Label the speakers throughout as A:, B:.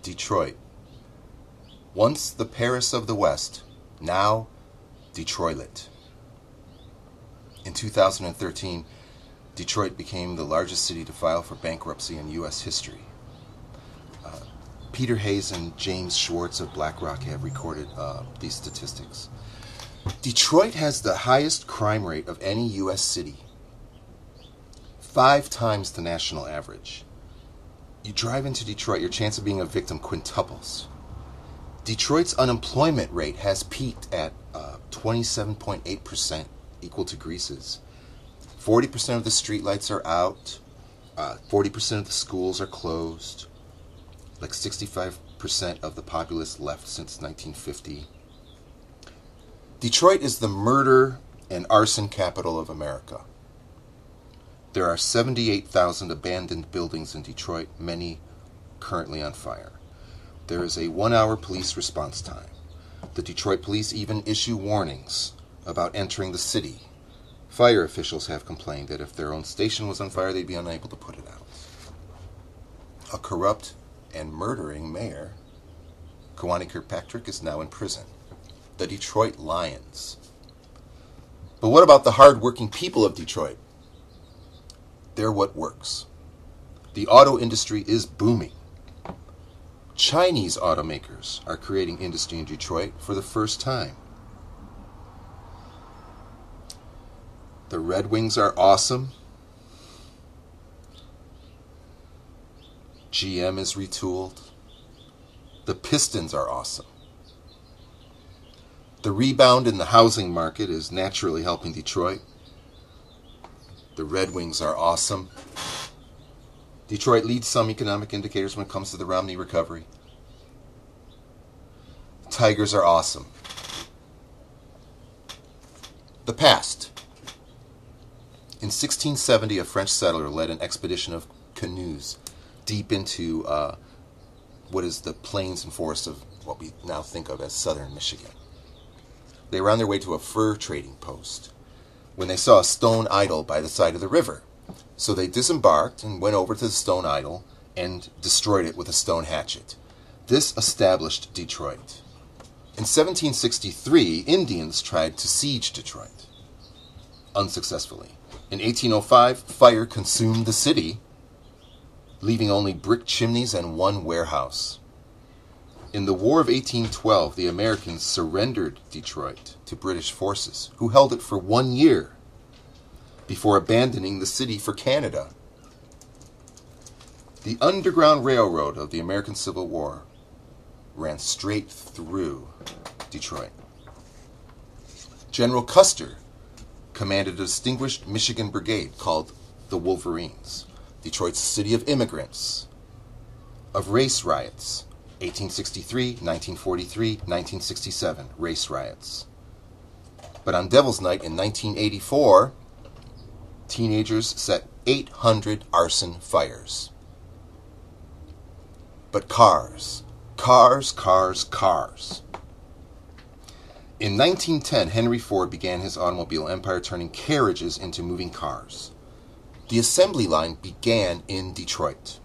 A: Detroit. Once the Paris of the West, now Detroit. In 2013, Detroit became the largest city to file for bankruptcy in U.S. history. Peter Hayes and James Schwartz of BlackRock have recorded these statistics. Detroit has the highest crime rate of any U.S. city, 5 times the national average. You drive into Detroit, your chance of being a victim quintuples. Detroit's unemployment rate has peaked at 27.8%, equal to Greece's. 40% of the streetlights are out. 40% of the schools are closed. Like 65% of the populace left since 1950. Detroit is the murder and arson capital of America. There are 78,000 abandoned buildings in Detroit, many currently on fire. There is a 1-hour police response time. The Detroit police even issue warnings about entering the city. Fire officials have complained that if their own station was on fire, they'd be unable to put it out. A corrupt and murdering mayor, Kawani Kirkpatrick, is now in prison. The Detroit Lions. But what about the hard-working people of Detroit? They're what works. The auto industry is booming. Chinese automakers are creating industry in Detroit for the first time. The Red Wings are awesome. GM is retooled. The Pistons are awesome. The rebound in the housing market is naturally helping Detroit. The Red Wings are awesome. Detroit leads some economic indicators when it comes to the Romney recovery. The Tigers are awesome. The past. In 1670, a French settler led an expedition of canoes deep into what is the plains and forests of what we now think of as southern Michigan. They were on their way to a fur trading post when they saw a stone idol by the side of the river. So they disembarked and went over to the stone idol and destroyed it with a stone hatchet. This established Detroit. In 1763, Indians tried to siege Detroit, unsuccessfully. In 1805, fire consumed the city, leaving only brick chimneys and one warehouse. In the War of 1812, the Americans surrendered Detroit to British forces, who held it for 1 year before abandoning the city for Canada. The Underground Railroad of the American Civil War ran straight through Detroit. General Custer commanded a distinguished Michigan brigade called the Wolverines. Detroit's a city of immigrants, of race riots. 1863, 1943, 1967, race riots. But on Devil's Night in 1984, teenagers set 800 arson fires. But cars. In 1910, Henry Ford began his automobile empire, turning carriages into moving cars. The assembly line began in Detroit.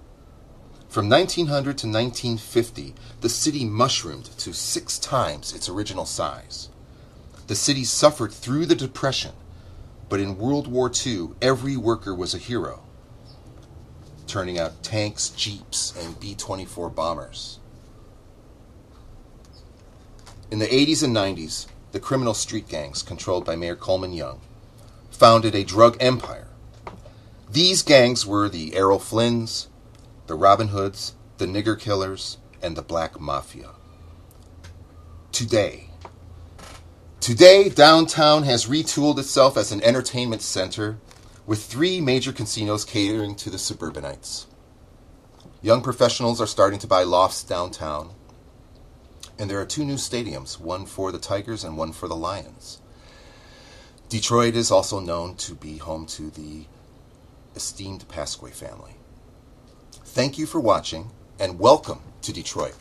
A: From 1900 to 1950, the city mushroomed to 6 times its original size. The city suffered through the Depression, but in World War II, every worker was a hero, turning out tanks, jeeps, and B-24 bombers. In the 80s and 90s, the criminal street gangs, controlled by Mayor Coleman Young, founded a drug empire. These gangs were the Errol Flynns, the Robin Hoods, the Nigger Killers, and the Black Mafia. Today, downtown has retooled itself as an entertainment center with 3 major casinos catering to the suburbanites. Young professionals are starting to buy lofts downtown, and there are 2 new stadiums, one for the Tigers and one for the Lions. Detroit is also known to be home to the esteemed Pasquay family. Thank you for watching, and welcome to Detroit.